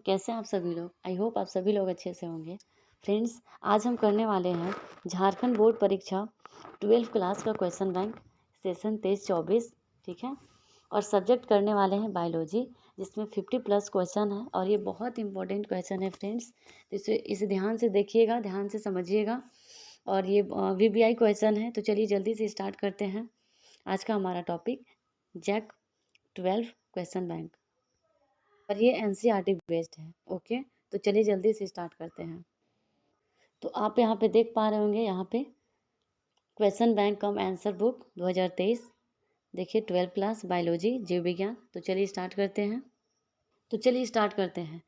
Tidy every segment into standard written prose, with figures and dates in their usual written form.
कैसे हैं आप सभी लोग। आई होप आप सभी लोग अच्छे से होंगे। फ्रेंड्स, आज हम करने वाले हैं झारखंड बोर्ड परीक्षा 12th क्लास का क्वेश्चन बैंक सेशन 23-24। ठीक है, और सब्जेक्ट करने वाले हैं बायोलॉजी, जिसमें 50+ क्वेश्चन है और ये बहुत इंपॉर्टेंट क्वेश्चन है फ्रेंड्स। इसे ध्यान से देखिएगा, ध्यान से समझिएगा। और ये VBI क्वेश्चन है। तो चलिए जल्दी से स्टार्ट करते हैं। आज का हमारा टॉपिक जैक 12 क्वेश्चन बैंक, और ये NCERT बेस्ड है। ओके, तो चलिए जल्दी से स्टार्ट करते हैं। तो आप यहाँ पे देख पा रहे होंगे, यहाँ पे क्वेश्चन बैंक कम आंसर बुक 2023। देखिए 12 क्लास बायोलॉजी जीव विज्ञान। तो चलिए स्टार्ट करते हैं।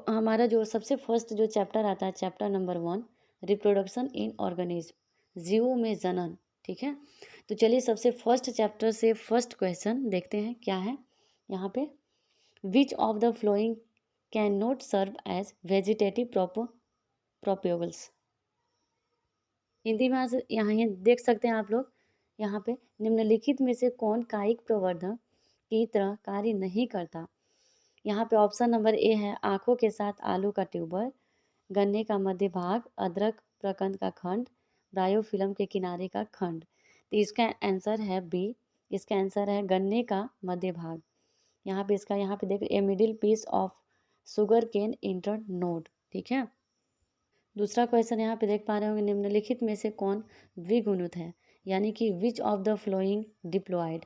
हमारा जो सबसे फर्स्ट जो चैप्टर आता है, chapter number 1, reproduction in organism, जीवों में जनन। ठीक है, तो चलिए सबसे फर्स्ट चैप्टर से फर्स्ट क्वेश्चन देखते हैं क्या है यहाँ पे। Which of the following cannot serve as vegetative propagules? Hindi में यहाँ ये देख सकते हैं आप लोग। यहाँ पे निम्नलिखित में से कौन कायिक प्रवर्धक की तरह कार्य नहीं करता। यहाँ पे ऑप्शन नंबर ए है आँखों के साथ आलू का ट्यूबर, गन्ने का मध्य भाग, अदरक प्रकंद का खंड, ब्रायोफिल्म के किनारे का खंड। तो इसका आंसर है बी। इसका आंसर है गन्ने का मध्य भाग। यहाँ पे देख a middle piece of sugar cane inter node. ठीक है, दूसरा क्वेश्चन यहाँ पे देख पा रहे होंगे, निम्नलिखित में से कौन द्विगुणित है, यानी कि which of the flowing diploid.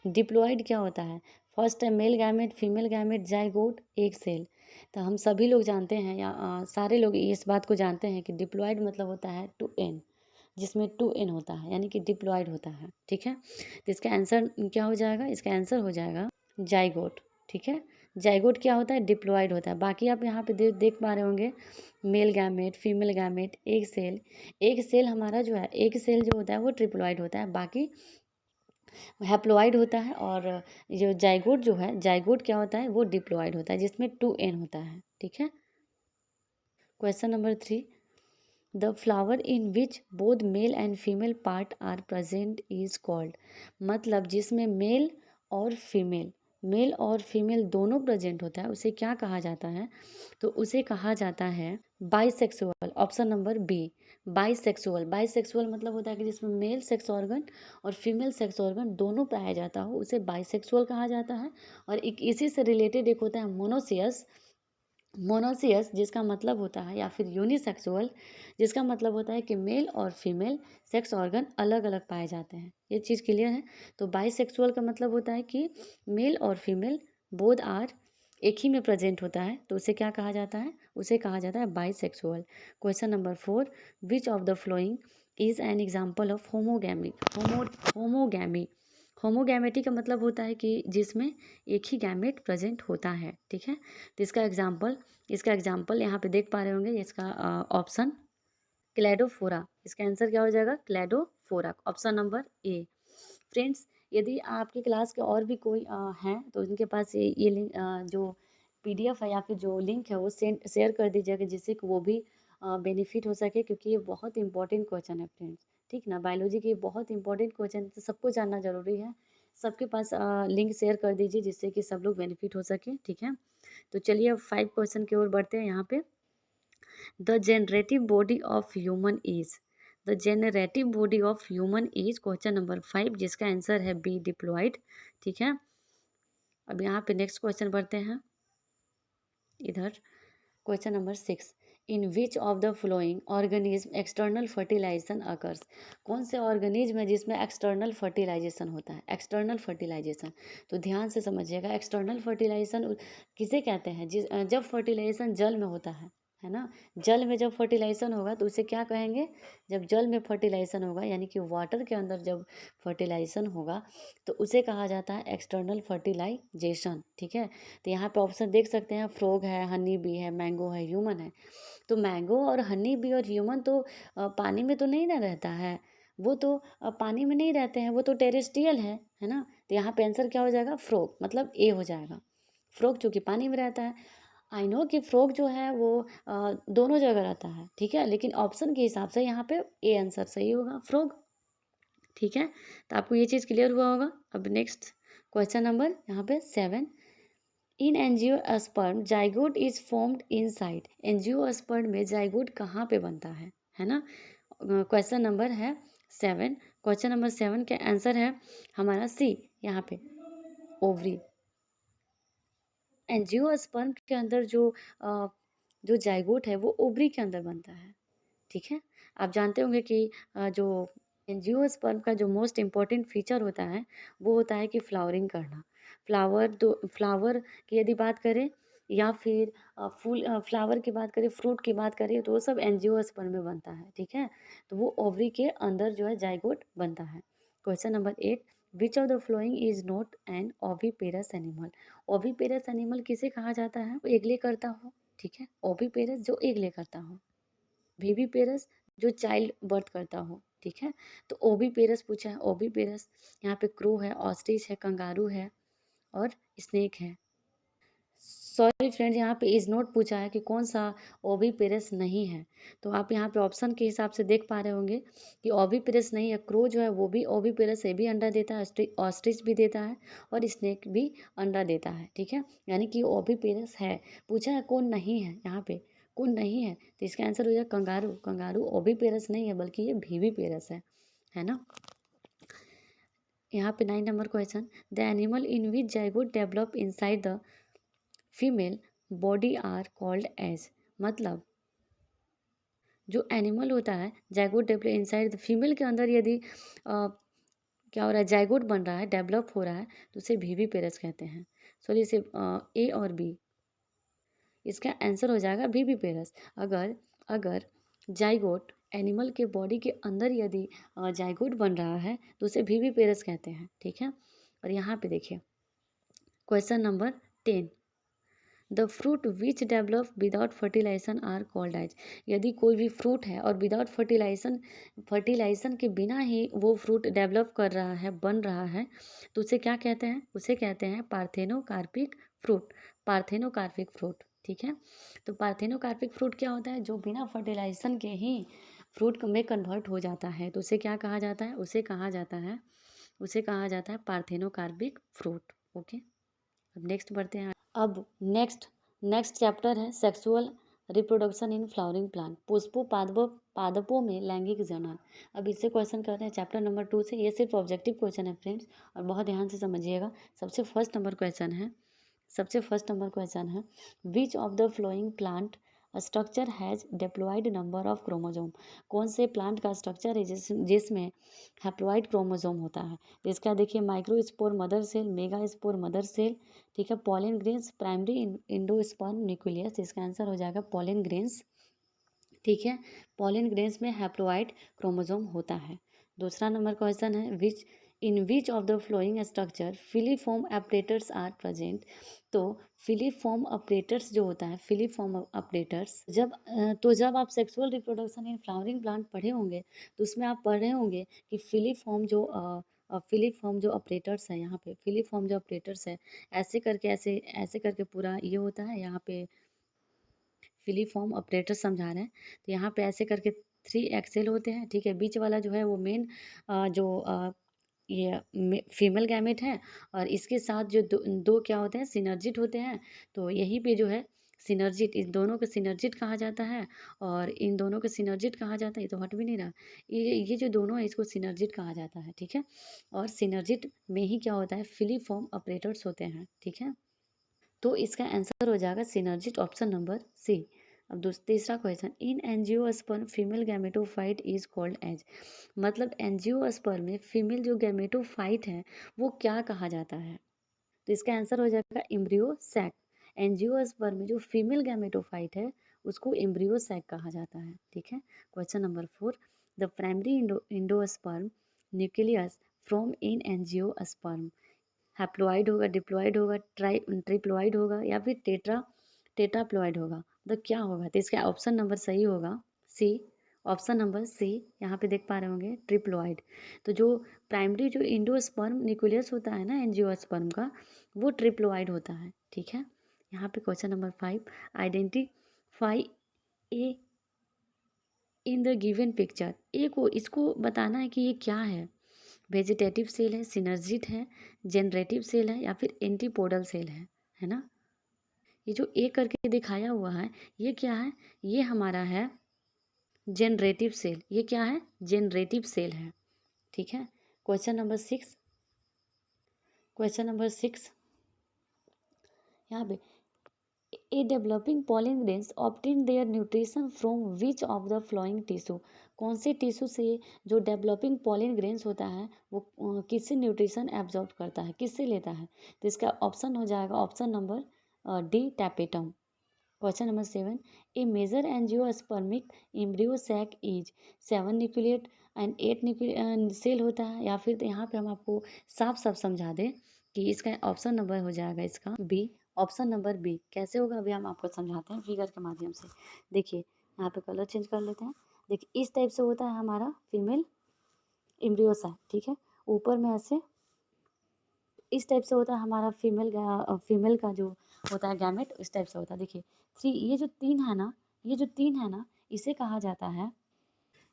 Diploid क्या होता है? फर्स्ट है male gamete, female gamete, zygote, egg cell. तो हम सभी लोग जानते हैं, या सारे लोग इस बात को जानते हैं कि डिप्लॉयड मतलब होता है 2n, जिसमें 2n होता है, यानी कि डिप्लॉयड होता है। ठीक है, तो इसका आंसर क्या हो जाएगा? इसका आंसर हो जाएगा जाइगोट। ठीक है, जाइगोट क्या होता है? डिप्लॉयड होता है। बाकी आप यहाँ पे देख पा रहे होंगे male gamete, female gamete, egg cell. Egg cell हमारा जो है, एग सेल जो होता है वो ट्रिप्लॉयड होता है, बाकी हैप्लॉयड होता है। और जो जाइगोट क्या होता है? वो डिप्लॉयड होता है, जिसमें 2n होता है। ठीक है, question number 3, the flower in which both male and female part are present is called. मतलब जिसमें मेल और फीमेल दोनों प्रेजेंट होता है, उसे क्या कहा जाता है? तो उसे कहा जाता है bisexual. Option number B, bisexual. Bisexual मतलब होता है कि जिसमें मेल सेक्स ऑर्गन और फीमेल सेक्स ऑर्गन दोनों पाया जाता हो, उसे बाइसेक्सुअल कहा जाता है। और एक इसी से रिलेटेड एक होता है मोनोसियस, जिसका मतलब होता है, या फिर यूनिसेक्सुअल, जिसका मतलब होता है कि मेल और फीमेल सेक्स ऑर्गन अलग अलग पाए जाते हैं। ये चीज़ क्लियर है? तो बाइसेक्सुअल का मतलब होता है कि मेल और फीमेल बोथ आर एक ही में प्रेजेंट होता है, तो उसे क्या कहा जाता है? उसे कहा जाता है bisexual. Question number 4, which of the following is an example of homogamy. Homogamety का मतलब होता है कि जिसमें एक ही गैमेट प्रेजेंट होता है। ठीक है, तो इसका एग्जाम्पल यहाँ पे देख पा रहे होंगे। इसका ऑप्शन क्लेडोफोरा। इसका आंसर क्या हो जाएगा? क्लेडोफोरा, ऑप्शन नंबर ए। फ्रेंड्स, यदि आपकी क्लास के और भी कोई हैं तो उनके पास ये लिंक, जो PDF है या फिर जो लिंक है वो शेयर कर दीजिएगा, जिससे कि वो भी बेनिफिट हो सके, क्योंकि ये बहुत इंपॉर्टेंट क्वेश्चन है फ्रेंड्स। ठीक ना, बायोलॉजी की बहुत इंपॉर्टेंट क्वेश्चन, तो सबको जानना जरूरी है। सबके पास लिंक शेयर कर दीजिए, जिससे कि सब लोग बेनिफिट हो सके। ठीक है, तो चलिए अब 5 क्वेश्चन की ओर बढ़ते हैं। यहाँ पे the generative body of human is, the generative body of human is, question number 5, जिसका आंसर है बी, डिप्लॉयड। ठीक है, अब यहाँ पे नेक्स्ट क्वेश्चन बढ़ते हैं इधर। Question number 6, in which of the following organism external fertilisation occurs. कौन से ऑर्गेनिज्म है जिसमें एक्सटर्नल फर्टिलाइजेशन होता है? एक्सटर्नल फर्टिलाइजेशन, तो ध्यान से समझिएगा। एक्सटर्नल फर्टिलाइजेशन किसे कहते हैं? जब फर्टिलाइजेशन जल में होता है ना। जल में जब फर्टिलाइजेशन होगा तो उसे क्या कहेंगे? जब जल में फर्टिलाइजेशन होगा, यानी कि वाटर के अंदर जब फर्टिलाइजेशन होगा, तो उसे कहा जाता है एक्सटर्नल फर्टिलाइजेशन। ठीक है, तो यहाँ पे ऑप्शन देख सकते हैं, फ्रॉग है, हनी बी है, मैंगो है, ह्यूमन है। तो मैंगो और हनी बी और ह्यूमन तो पानी में तो नहीं ना रहता है, वो तो पानी में नहीं रहते हैं, वो तो टेरेस्ट्रियल है ना। तो यहाँ पे आंसर क्या हो जाएगा? फ्रॉग, मतलब ए हो जाएगा। फ्रॉग चूँकि पानी में रहता है। आई नो कि फ्रॉग जो है वो दोनों जगह रहता है। ठीक है, लेकिन ऑप्शन के हिसाब से यहाँ पे ए आंसर सही होगा, फ्रॉग। ठीक है, तो आपको ये चीज़ क्लियर हुआ होगा। अब नेक्स्ट क्वेश्चन नंबर यहाँ पे 7, इन angiosperm zygote is formed inside. Angiosperm में जाइगोट कहाँ पे बनता है ना। क्वेश्चन नंबर है 7। क्वेश्चन नंबर 7 का आंसर है हमारा सी, यहाँ पे ओवरी। एंजियोस्पर्म के अंदर जो जाइगोट है वो ओवरी के अंदर बनता है, ठीक है। आप जानते होंगे कि जो एंजियोस्पर्म का जो मोस्ट इम्पॉर्टेंट फीचर होता है वो होता है कि फ्लावरिंग करना। फ्लावर की यदि बात करें या फिर फ्लावर की बात करें, फ्रूट की बात करें, तो वो सब एंजियोस्पर्म में बनता है, ठीक है। तो वो ओवरी के अंदर जो है जाइगोट बनता है। Question number 8, which of the following is not an oviparous animal. Oviparous animal किसे कहा जाता है, वो एग ले करता हो, ठीक है। ओविपेरस जो एग ले करता हो, विविपेरस जो चाइल्ड बर्थ करता हो, ठीक है। तो ओविपेरस पूछा है, ओविपेरस यहाँ पे क्रो है, ऑस्ट्रिच है, कंगारू है और स्नेक है। सॉरी फ्रेंड्स, यहाँ पे इज नॉट पूछा है कि कौन सा ओविपेरस नहीं है। तो आप यहाँ पे ऑप्शन के हिसाब से देख पा रहे होंगे कि ओविपेरस नहीं है। क्रो जो है वो भी ओविपेरस से भी अंडा देता है, ऑस्ट्रिच भी देता है और स्नेक भी अंडा देता है, ठीक है। यानी कि ओविपेरस है। पूछा है कौन नहीं है, यहाँ पे कौन नहीं है, तो इसका आंसर हो जाएगा कंगारू। कंगारू ओविपेरस नहीं है बल्कि ये विविपेरस है ना। यहाँ पे 9 number question, the animal in which zygote develop inside the female body are called as. मतलब जो एनिमल होता है zygote develop inside the female के अंदर यदि क्या हो रहा है, जाइगोट बन रहा है, डेवलप हो रहा है, तो उसे वीवी पेरस कहते हैं। सॉरी, इसे ए और बी, इसका आंसर हो जाएगा वीवी पेरस। अगर अगर जाइगोट एनिमल के बॉडी के अंदर यदि जाइगोट बन रहा है तो उसे वीवी पेरस कहते हैं, ठीक है। और यहाँ पे देखिए question number 10, the fruit which develop without fertilisation are called as. यदि कोई भी फ्रूट है और विदाउट फर्टिलाइजेशन के बिना ही वो फ्रूट डेवलप कर रहा है, बन रहा है, तो उसे क्या कहते हैं, उसे कहते हैं पार्थेनोकार्पिक फ्रूट। पार्थेनोकार्पिक फ्रूट, ठीक है। तो पार्थेनोकार्पिक फ्रूट क्या होता है, जो बिना फर्टिलाइजेशन के ही फ्रूट में कन्वर्ट हो जाता है, तो उसे क्या कहा जाता है, उसे कहा जाता है पार्थेनोकार्पिक फ्रूट। ओके, अब नेक्स्ट बढ़ते हैं। अब नेक्स्ट चैप्टर है sexual reproduction in flowering plant. पुष्पों पादपों में लैंगिक जनन। अब इससे क्वेश्चन करते हैं चैप्टर नंबर 2 से। ये सिर्फ ऑब्जेक्टिव क्वेश्चन है फ्रेंड्स, और बहुत ध्यान से समझिएगा। सबसे फर्स्ट नंबर क्वेश्चन है which of the following plant structure has diploid number of chromosome. कौन से प्लांट का स्ट्रक्चर है जिसमें हैप्लॉइड क्रोमोजोम होता है। तो इसका देखिए microspore mother cell, megaspore mother cell, ठीक है। Pollen grains, primary endosperm nucleus, इसका आंसर हो जाएगा पॉलन ग्रेन्स, ठीक है। पॉलन ग्रेन्स में हैप्लॉइड क्रोमोजोम होता है। दूसरा नंबर क्वेश्चन है which of the following structure filiform apparatus are present. तो फिलीफॉर्म अपरेटर्स जो होता है, फिलीफॉर्म अपरेटर्स जब आप sexual reproduction in flowering plant पढ़े होंगे तो उसमें आप पढ़ रहे होंगे कि फिलीफॉर्म जो ऑपरेटर्स है, यहाँ पे फिलीफॉर्म जो ऑपरेटर्स है, ऐसे करके पूरा ये होता है। यहाँ पे फिलीफॉर्म ऑपरेटर समझा रहे हैं, तो यहाँ पे ऐसे करके 3 एक्सेल होते हैं, ठीक है। बीच वाला जो है वो मेन जो ये फीमेल गैमेट है, और इसके साथ जो दो क्या होते हैं, सिनर्जिट होते हैं। तो यहीं पे जो है सिनर्जिट, इन दोनों को सिनर्जिट कहा जाता है, और इन दोनों को सिनर्जिट कहा जाता है। ये तो हट भी नहीं रहा, ये जो दोनों है इसको सिनर्जिट कहा जाता है, ठीक है। और सिनर्जिट में ही क्या होता है, फिलीफॉर्म ऑपरेटर्स होते हैं, ठीक है। तो इसका आंसर हो जाएगा सिनर्जिट, ऑप्शन नंबर सी। अब तीसरा question, in angiosperm female gametophyte is called as. मतलब एंजियोस्पर्म में फीमेल जो गैमेटोफाइट है वो क्या कहा जाता है। तो इसका आंसर हो जाएगा एम्ब्रियो सैक। एंजियोस्पर्म में जो फीमेल गैमेटोफाइट है उसको एम्ब्रियो सैक कहा जाता है, ठीक है। Question number 4, the primary endosperm nucleus from in angiosperm. Haploid होगा, डिप्लॉइड होगा, ट्रिप्लॉइड होगा, या फिर टेट्राप्लॉइड होगा, तो क्या होगा। तो इसका ऑप्शन नंबर सही होगा सी, ऑप्शन नंबर सी। यहाँ पे देख पा रहे होंगे ट्रिप्लॉइड। तो जो प्राइमरी जो इंडोस्पर्म न्यूक्लियस होता है ना एंजियोस्पर्म का, वो ट्रिप्लॉइड होता है, ठीक है। यहाँ पे question number 5, identify A in the given picture. A को इसको बताना है कि ये क्या है। वेजिटेटिव सेल है, सिनर्जिट है, जनरेटिव सेल है, या फिर एंटीपोडल सेल है ना। ये जो ए करके दिखाया हुआ है ये क्या है, ये हमारा है जनरेटिव सेल। ये क्या है, जनरेटिव सेल है, ठीक है। क्वेश्चन नंबर 6, क्वेश्चन नंबर 6 यहाँ पे, a developing pollen grains obtain their nutrition from which of the following tissue. कौन से टिश्यू से जो डेवलपिंग पॉलिन ग्रेन्स होता है वो किससे न्यूट्रिशन एब्जॉर्ब करता है, किससे लेता है। तो इसका ऑप्शन हो जाएगा option number D, tapetum. Question number 7, a major angiospermic embryo sac is 7 nucleate and 8 nuclear cell होता है। या फिर यहाँ पे हम आपको साफ साफ समझा दें कि इसका ऑप्शन नंबर हो जाएगा इसका बी, ऑप्शन नंबर बी। कैसे होगा अभी हम आपको समझाते हैं फिगर के माध्यम से। देखिए यहाँ पे कलर चेंज कर लेते हैं। देखिए इस टाइप से होता है हमारा फीमेल एम्ब्रियो सैक, ठीक है। ऊपर में ऐसे इस टाइप से होता है हमारा फीमेल का जो होता है गैमेट, इस टाइप से होता है। देखिए 3, ये जो 3 है ना, ये जो 3 है ना, इसे कहा जाता है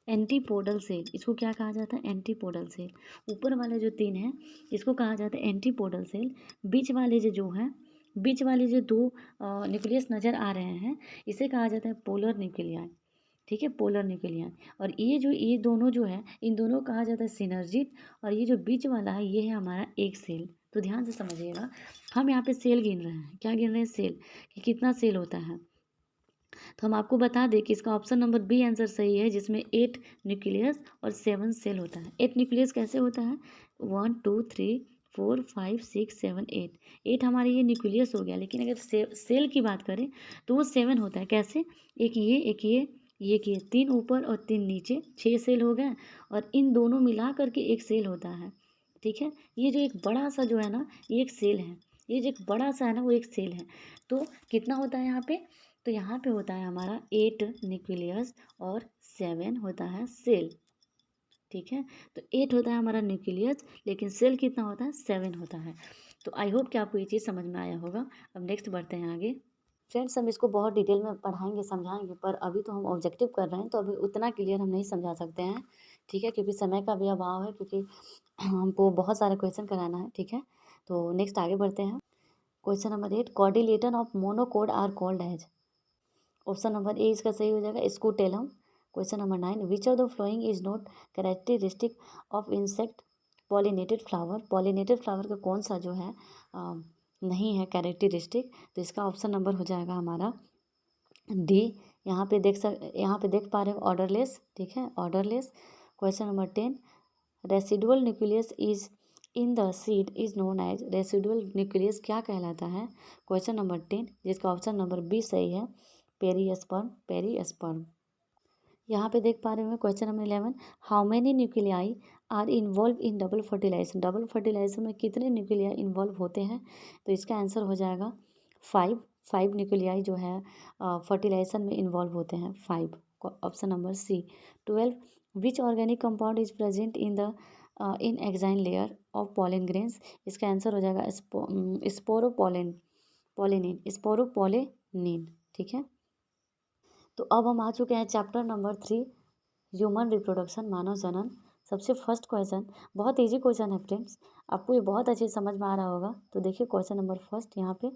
एंटीपोडल सेल। इसको क्या कहा जाता है, एंटीपोडल सेल। ऊपर वाले जो 3 है इसको कहा जाता है एंटीपोडल सेल। बीच वाले जो है, बीच वाले जो 2 न्यूक्लियस नज़र आ रहे हैं इसे कहा जाता है पोलर न्यूक्लियाई, ठीक है, पोलर न्यूक्लियाई। और ये दोनों जो है इन दोनों को कहा जाता है सिनर्जिट। और ये जो बीच वाला है ये है हमारा एक सेल। तो ध्यान से समझिएगा, हम यहाँ पे सेल गिन रहे हैं, क्या गिन रहे हैं, सेल, कि कितना सेल होता है। तो हम आपको बता दें कि इसका ऑप्शन नंबर बी आंसर सही है, जिसमें 8 न्यूक्लियस और 7 सेल होता है। 8 न्यूक्लियस कैसे होता है, 1 2 3 4 5 6 7 8, 8 हमारे ये न्यूक्लियस हो गया। लेकिन अगर सेल की बात करें तो वो 7 होता है। कैसे, एक ये, एक ये 3 ऊपर और 3 नीचे, 6 सेल हो गए। और इन दोनों मिला करके एक सेल होता है, ठीक है। ये जो एक बड़ा सा जो है ना ये एक सेल है, ये जो एक बड़ा सा है ना वो एक सेल है। तो कितना होता है यहाँ पे, तो यहाँ पे होता है हमारा 8 न्यूक्लियस और 7 होता है सेल, ठीक है। तो 8 होता है हमारा न्यूक्लियस, लेकिन सेल कितना होता है, 7 होता है। तो आई होप कि आपको ये चीज़ समझ में आया होगा। अब नेक्स्ट बढ़ते हैं आगे। फ्रेंड्स हम इसको बहुत डिटेल में पढ़ाएंगे समझाएंगे, पर अभी तो हम ऑब्जेक्टिव कर रहे हैं तो अभी उतना क्लियर हम नहीं समझा सकते हैं, ठीक है, क्योंकि समय का भी अभाव है, क्योंकि हमको बहुत सारे क्वेश्चन कराना है, ठीक है। तो नेक्स्ट आगे बढ़ते हैं। Question number 8, coordinator of monocot are called as. Option number A इसका सही हो जाएगा scutellum. Question number 9, which of the following is not characteristic of insect pollinated flower. Pollinated flower का कौन सा जो है नहीं है कैरेक्टरिस्टिक। तो इसका ऑप्शन नंबर हो जाएगा हमारा डी। यहाँ पे देख पा रहे हो ऑर्डरलेस, ठीक है, odourless. Question number 10, residual nucleus is in the seed is known as. Residual nucleus क्या कहलाता है। क्वेश्चन नंबर 10 जिसका ऑप्शन नंबर बी सही है, पेरिस्पर्म, पेरिस्पर्म। यहाँ पे देख पा रहे हो question number 11, how many nuclei are involve in double fertilisation. Double fertilisation में कितने न्यूक्लियाई इन्वॉल्व होते हैं। तो इसका आंसर हो जाएगा 5 न्यूक्लियाई जो है फर्टिलाइजेशन में इन्वॉल्व होते हैं, 5। Option number C. 12, which organic compound is present in the in exine layer of pollen grains. इसका आंसर हो जाएगा स्पोरोपोलिनिन, ठीक है। तो अब हम आ चुके हैं चैप्टर नंबर 3, ह्यूमन रिप्रोडक्शन, मानव जनन। सबसे फर्स्ट क्वेश्चन बहुत इजी क्वेश्चन है फ्रेंड्स, आपको ये बहुत अच्छे समझ में आ रहा होगा। तो देखिए क्वेश्चन नंबर फर्स्ट यहाँ पे,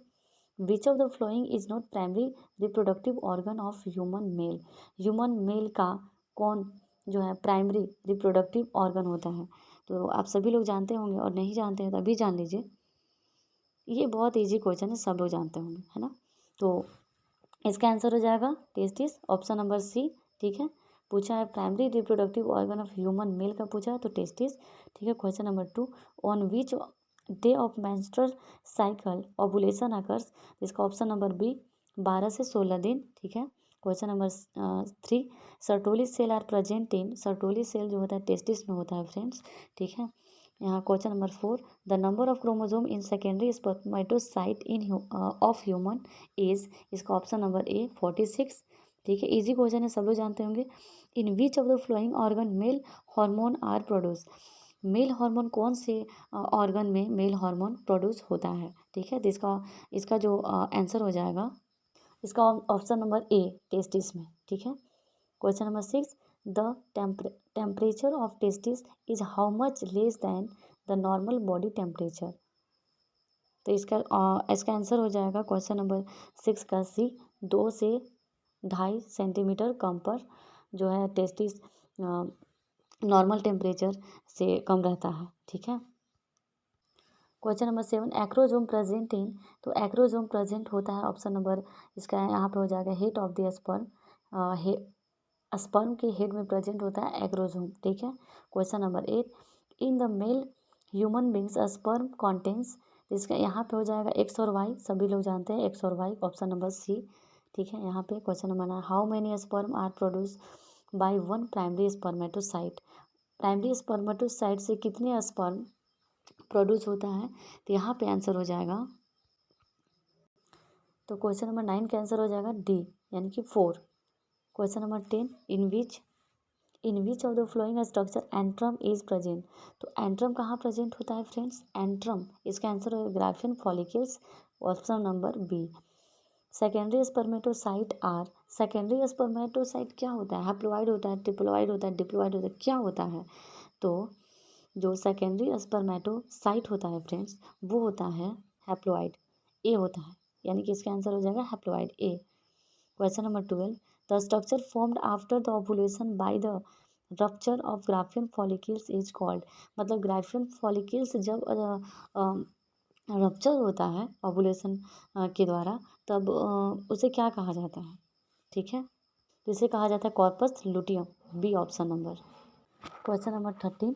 विच of the following is not primary reproductive organ of human mail. Human male का कौन जो है प्राइमरी रिप्रोडक्टिव ऑर्गन होता है। तो आप सभी लोग जानते होंगे, और नहीं जानते हैं तो अभी जान लीजिए। ये बहुत ईजी क्वेश्चन है, सब लोग जानते होंगे, है ना। तो इसका आंसर हो जाएगा टेस्टिस, ऑप्शन नंबर सी, ठीक है। पूछा है primary reproductive organ of human male का पूछा है तो टेस्टिस, ठीक है। Question number 2, on which day of menstrual cycle ovulation occurs. इसका ऑप्शन नंबर बी 12 से 16 दिन, ठीक है। Question number 3, Sertoli cell are present in. Sertoli cell जो होता है टेस्टिस में होता है फ्रेंड्स, ठीक है। यहाँ question number 4, the number of chromosome in secondary spermatocyte in of human is. इसका ऑप्शन नंबर ए 46, ठीक है। इजी क्वेश्चन है, सब लोग जानते होंगे। In which of the following organ male hormone are produce. Male hormone कौन से ऑर्गन में मेल हार्मोन प्रोड्यूस होता है, ठीक है। तो इसका जो आंसर हो जाएगा, इसका ऑप्शन नंबर ए टेस्टिस में, ठीक है। Question number 6, the temperature of testis is how much less than the normal body temperature. तो इसका आंसर हो जाएगा क्वेश्चन नंबर 6 का सी। 2 से 2.5 सेंटीमीटर कम पर जो है टेस्टिस नॉर्मल टेम्परेचर से कम रहता है। ठीक है। Question number 7, acrosome present in, तो एक्रोजोम प्रेजेंट होता है ऑप्शन नंबर इसका यहाँ पे हो जाएगा head of the sperm. Sperm के हेड में प्रेजेंट होता है एक्रोजोम। ठीक है। Question number 8, in the male human beings sperm contains, इसका यहाँ पे हो जाएगा एक्स और वाई, सभी लोग जानते हैं एक्स और वाई, ऑप्शन नंबर सी। ठीक है। यहाँ पे question number 9, how many sperm are produce by one primary spermatocyte, primary spermatocyte से कितने स्पर्म प्रोड्यूस होता है, तो यहाँ पे आंसर हो जाएगा, तो क्वेश्चन नंबर 9 का आंसर हो जाएगा डी, यानी कि 4। Question number 10, in which of the following structure antrum is present, तो एंट्रम कहाँ प्रेजेंट होता है फ्रेंड्स, एंट्रम, इसका आंसर होगा Graafian follicles, option number B. Secondary spermatocyte are, secondary spermatocyte क्या होता है, हैप्लोइड होता है, ट्रिप्लोइड होता है, डिप्लोइड होता है, क्या होता है, तो जो सेकेंडरी स्पर्मेटोसाइट होता है फ्रेंड्स वो होता है हैप्लोइड, ए होता है, यानी कि इसका आंसर हो जाएगा haploid A. Question number 12, the structure formed after the ovulation by the rupture of Graafian follicles is called, मतलब ग्राफियन फॉलिकल्स जब रप्चर होता है ओवुलेशन के द्वारा, तब उसे क्या कहा जाता है। ठीक है। तो इसे कहा जाता है corpus luteum, B option number. Question number 13,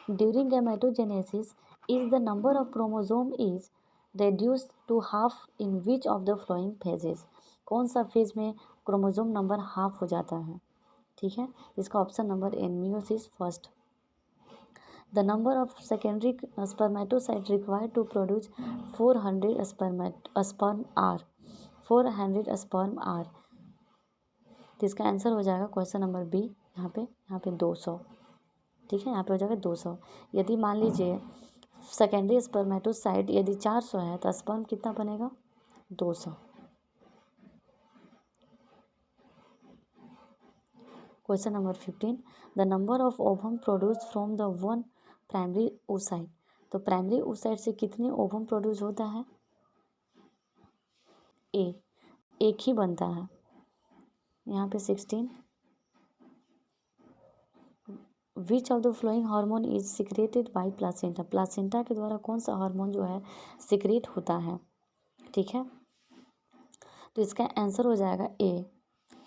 during gametogenesis is the number of chromosome is reduced to half in which of the following phases, कौन सा फेज में क्रोमोसोम नंबर हाफ हो जाता है। ठीक है। इसका option number A, meiosis first. The number of secondary spermatocyte required to produce 400 sperm are, 400 sperm are, तो इसका आंसर हो जाएगा क्वेश्चन नंबर बी, यहाँ पे 200। ठीक है। यहाँ पे हो जाएगा 200। यदि मान लीजिए सेकेंडरी स्पर्मेटोसाइट यदि 400 है तो स्पर्म कितना बनेगा, 200। Question number 15, the number of ovum produce from the one primary oocyte, तो प्राइमरी oocyte से कितने ओवम प्रोड्यूस होता है, ए, एक ही बनता है। यहाँ पे 16, विच of the flowing hormone is secreted by placenta, placenta के द्वारा कौन सा हार्मोन जो है सिक्रेट होता है। ठीक है। तो इसका आंसर हो जाएगा A,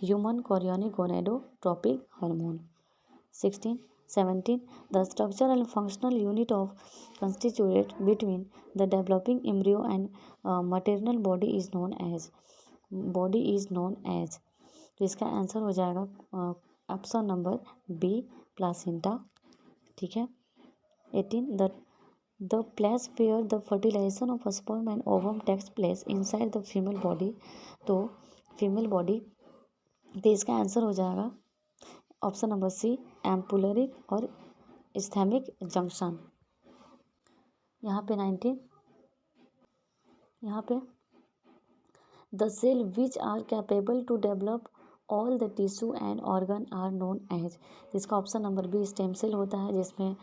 human chorionic gonadotropic hormone. 16, 17, the structure and functional unit of constituted between the developing embryo and material body is known as, तो इसका आंसर हो जाएगा ऑप्शन नंबर बी, प्लासेंटा। ठीक है। 18, the place where the fertilisation of sperm and ovum takes place inside the female body, तो female body, तो इसका answer हो जाएगा ऑप्शन नंबर सी, एम्पुलरी और इस्थेमिक जंक्शन। यहाँ पे 19, यहाँ पे the cell which are capable to develop all the tissue and organ are known as, इसका option number B, stem cell होता है, जिसमें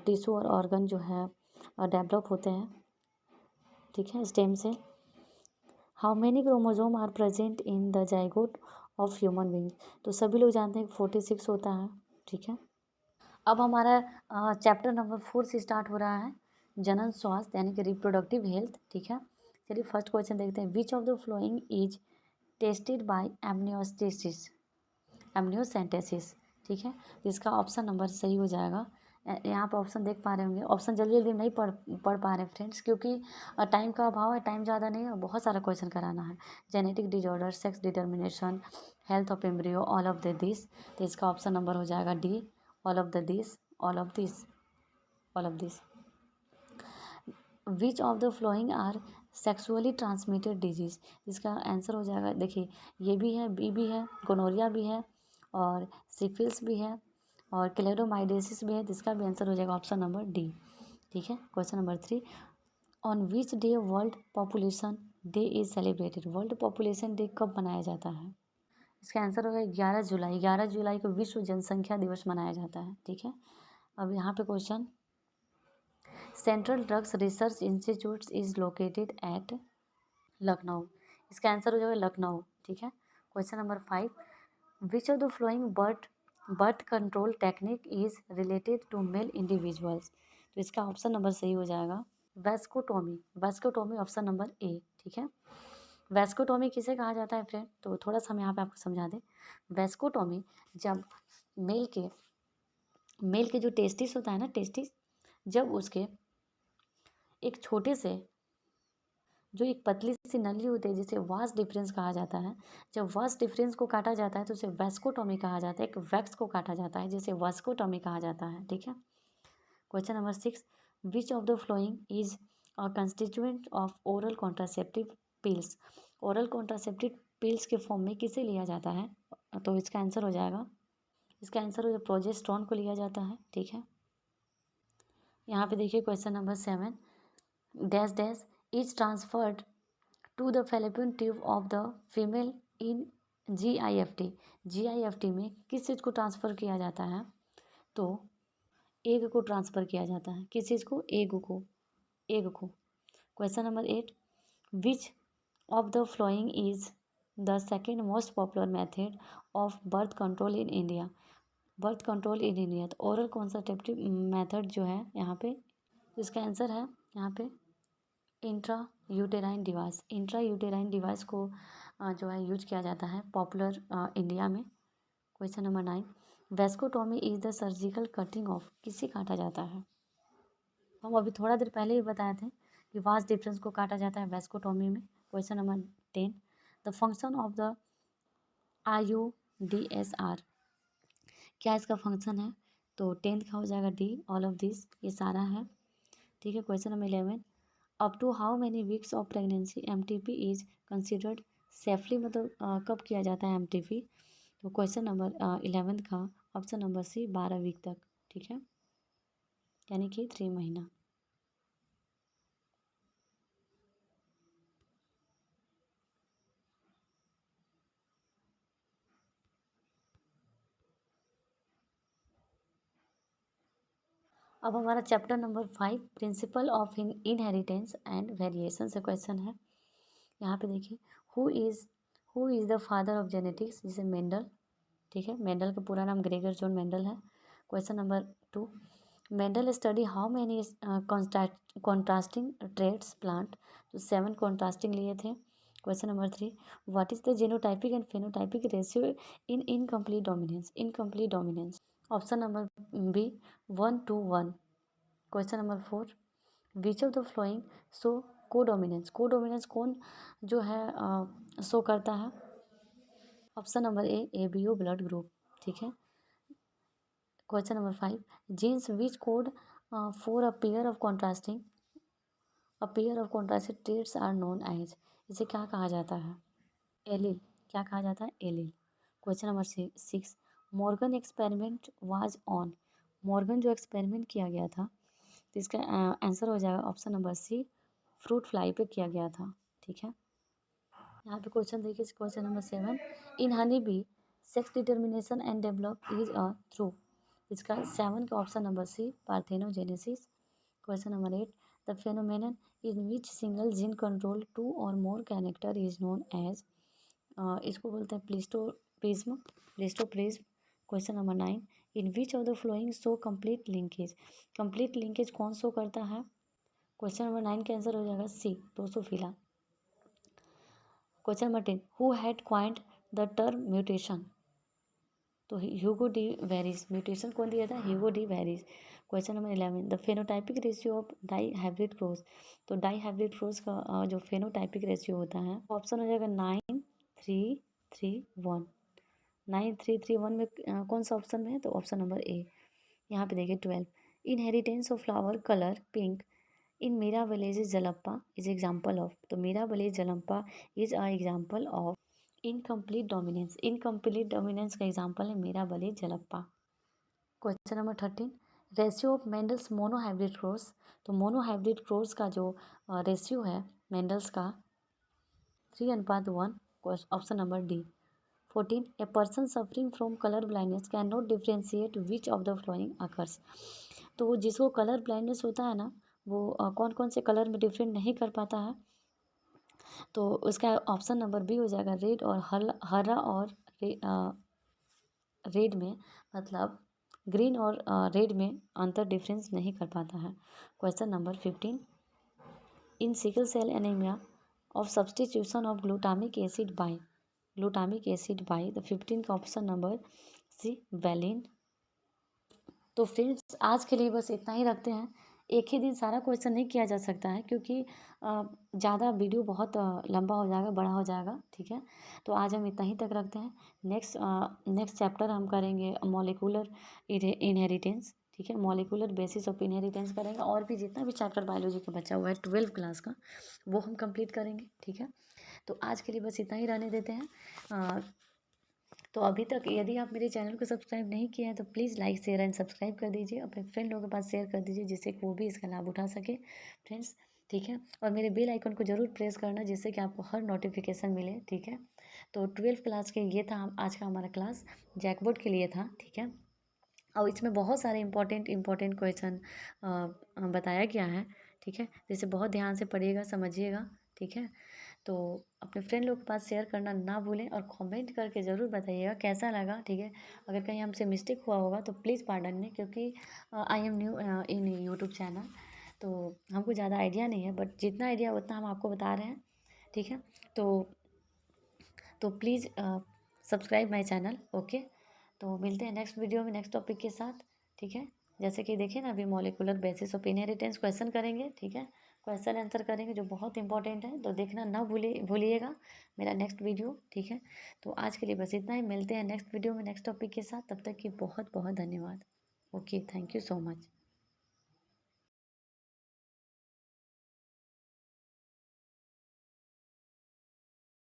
टिश्यू और ऑर्गन जो है डेवलप होते हैं। ठीक है। Stem cell. How many chromosome are present in the zygote of human being, तो सभी लोग जानते हैं 46 होता है। ठीक है। अब हमारा चैप्टर नंबर 4 से स्टार्ट हो रहा है, जनन स्वास्थ्य यानी कि रिप्रोडक्टिव हेल्थ। ठीक है। चलिए फर्स्ट क्वेश्चन देखते हैं, विच of the following is tested by amniocentesis. ठीक है। तो इसका ऑप्शन नंबर सही हो जाएगा, यहाँ पर ऑप्शन देख पा रहे होंगे, ऑप्शन जल्दी जल्दी नहीं पढ़ पा रहे फ्रेंड्स, क्योंकि टाइम का अभाव है, टाइम ज़्यादा नहीं है, बहुत सारा क्वेश्चन कराना है। Genetic disorder, sex determination, health of embryo, all of the this, तो इसका ऑप्शन नंबर हो जाएगा D, all of the this, all of this, all of this. Which of the following are sexually transmitted disease, इसका answer हो जाएगा, देखिए ये भी है, बी भी है, गोनोरिया भी है, और सिफिल्स भी है, और क्लेरोमाइडेसिस भी है, जिसका भी आंसर हो जाएगा ऑप्शन नंबर डी। ठीक है। Question number 3, on which day world population day is celebrated, world population day कब मनाया जाता है, इसका आंसर होगा 11 जुलाई, 11 जुलाई को विश्व जनसंख्या दिवस मनाया जाता है। ठीक है। अब यहाँ पे question, central drugs research institute is located at Lucknow. इसका आंसर हो जाएगा लखनऊ। ठीक है। Question number 5, which of the following birth control technique is related to male individuals. तो इसका ऑप्शन नंबर सही हो जाएगा वैस्कोटोमी। वैस्कोटोमी ऑप्शन नंबर ए। ठीक है। वैस्कोटोमी किसे कहा जाता है फ्रेंड, तो थोड़ा सा हम यहाँ पे आपको समझा दें। वैस्कोटोमी जब मेल के जो टेस्टिस होता है ना, टेस्टिस, जब उसके एक छोटे से जो एक पतली सी नली होती है जिसे वास डिफरेंस कहा जाता है, जब वास डिफरेंस को काटा जाता है तो उसे वैस्कोटोमी कहा जाता है। एक वैक्स को काटा जाता है जिसे वैस्कोटोमी कहा जाता है। ठीक है। Question number 6, which of the following is a constituent of oral contraceptive pills. Oral contraceptive pills के फॉर्म में किसे लिया जाता है, तो इसका आंसर हो जाएगा प्रोजेस्टेरोन को लिया जाता है। ठीक है। यहाँ पे देखिए question number 7, dash dash is transferred to the fallopian tube of the female in GIFT। GIFT में किस चीज़ को ट्रांसफ़र किया जाता है, तो एग को ट्रांसफ़र किया जाता है। किस चीज़ को, एग को। Question number 8, which of the following is the second most popular method of birth control in India. Birth control in India, तो ओरल कॉन्ट्रासेप्टिव मेथड जो है यहाँ पे, तो इसका आंसर है यहाँ पे intrauterine device. Intrauterine device को जो है यूज किया जाता है पॉपुलर इंडिया में। Question number 9, vasectomy is the surgical cutting of, किसे काटा जाता है। हम अभी थोड़ा देर पहले ही बताए थे कि वास डिफरेंस को काटा जाता है वैस्कोटोमी में। Question number 10, the function of the IUDSR, क्या इसका फंक्शन है, तो 10th का हो जाएगा डी, ऑल ऑफ दिस, ये सारा है। ठीक है। Question number 11, up to how many weeks of pregnancy MTP is considered safely, मतलब कब किया जाता है MTP, तो क्वेश्चन नंबर 11 का ऑप्शन नंबर सी 12 वीक तक। ठीक है, यानी कि 3 महीना। अब हमारा chapter number 5 principle of inheritance and variation से क्वेश्चन है। यहाँ पे देखिए, who is the father of genetics, जिसे मेंडल। ठीक है, मेंडल का पूरा नाम ग्रेगर जॉन मेंडल है। Question number 2, Mendel study how many contrasting traits plant, तो 7 कॉन्ट्रास्टिंग लिए थे। Question number 3, what is the genotypic and phenotypic ratio in incomplete dominance. Option number B 1:1। Question number 4, which of the following show codominance कौन जो है show करता है। Option number A ABO blood group. ठीक है। Question number 5, genes which code for a pair of contrasted traits are known as, इसे क्या कहा जाता है, एलील। क्या कहा जाता है, allele. Question number 6, Morgan experiment was on, Morgan जो एक्सपेरिमेंट किया गया था, तो इसका आंसर हो जाएगा option number C, fruit fly पे किया गया था। ठीक है। यहाँ पे क्वेश्चन देखिए, question number 7, in honey bee sex determination and develop is a through, इसका 7 का option number C, parthenogenesis. Question number 8, the phenomenon in which single gene control 2 और more character is known as, इसको बोलते हैं pleiotropism. Question number 9, in which of the following show complete linkage कौन show करता है। Question number 9 का answer हो जाएगा C, Drosophila. Question number 10, who had coined the term mutation, तो ह्यूगो डी वेरिस, म्यूटेशन कौन दिया था, Hugo de Vries. Question number 11, the phenotypic ratio of dihybrid cross, तो डाई हाइब्रिड क्रॉस का जो फेनोटाइपिक रेशियो होता है, option हो जाएगा 9:3:1। 9:3:1 में कौन सा ऑप्शन में है, तो ऑप्शन नंबर ए। यहाँ पे देखिए 12, inheritance of flower colour pink in Mirabilis jalapa is example of, तो Mirabilis jalapa is a example of incomplete dominance का एग्जाम्पल है Mirabilis jalapa. Question number 13, ratio of Mendel's monohybrid cross, तो monohybrid cross का जो ratio है Mendel's का 3:1, option number D. 14, a person suffering from colour blindness can not differentiate which of the following occurs, तो जिसको colour blindness होता है ना, वो कौन कौन से कलर में डिफरेंट नहीं कर पाता है, तो उसका ऑप्शन नंबर बी हो जाएगा, रेड और हरा और रेड में, मतलब ग्रीन और रेड में अंतर डिफरेंस नहीं कर पाता है। Question number 15, in sickle cell anaemia of substitution of glutamic acid by the 15 का ऑप्शन नंबर सी वैलिन। तो फ्रेंड्स आज के लिए बस इतना ही रखते हैं। एक ही दिन सारा क्वेश्चन नहीं किया जा सकता है, क्योंकि ज़्यादा वीडियो बहुत लंबा हो जाएगा, बड़ा हो जाएगा, ठीक है। तो आज हम इतना ही तक रखते हैं। नेक्स्ट चैप्टर हम करेंगे मॉलिक्यूलर इनहेरिटेंस, ठीक है। मॉलिक्यूलर बेसिस ऑफ इनहेरिटेंस करेंगे, और भी जितना भी चैप्टर बायोलॉजी का बचा हुआ है 12th क्लास का, वो हम कंप्लीट करेंगे, ठीक है। तो आज के लिए बस इतना ही रहने देते हैं। तो अभी तक यदि आप मेरे चैनल को सब्सक्राइब नहीं किए हैं तो please like share and subscribe कर दीजिए, अपने फ्रेंड लोगों के पास शेयर कर दीजिए, जिससे कि वो भी इसका लाभ उठा सके फ्रेंड्स, ठीक है। और मेरे बेल आइकन को ज़रूर प्रेस करना, जिससे कि आपको हर नोटिफिकेशन मिले, ठीक है। तो 12th क्लास के ये था आज का हमारा क्लास, जैकबोर्ड के लिए था, ठीक है। और इसमें बहुत सारे इंपॉर्टेंट क्वेश्चन बताया गया है, ठीक है। जैसे बहुत ध्यान से पढ़िएगा, समझिएगा, ठीक है। तो अपने फ्रेंड लोग के पास शेयर करना ना भूलें, और कमेंट करके ज़रूर बताइएगा कैसा लगा, ठीक है। अगर कहीं हमसे मिस्टेक हुआ होगा तो प्लीज़ पार्डन में, क्योंकि I am new in YouTube channel, तो हमको ज़्यादा आइडिया नहीं है, बट जितना आइडिया उतना हम आपको बता रहे हैं, ठीक है। तो please subscribe my channel, okay. तो मिलते हैं नेक्स्ट वीडियो में नेक्स्ट टॉपिक के साथ, ठीक है। जैसे कि देखिए ना, अभी molecular basis of inheritance question करेंगे, ठीक है। क्वेश्चन आंसर करेंगे जो बहुत इंपॉर्टेंट है, तो देखना ना भूलिएगा मेरा नेक्स्ट वीडियो, ठीक है। तो आज के लिए बस इतना ही, मिलते हैं नेक्स्ट वीडियो में नेक्स्ट टॉपिक के साथ, तब तक की बहुत बहुत धन्यवाद। Okay, thank you so much.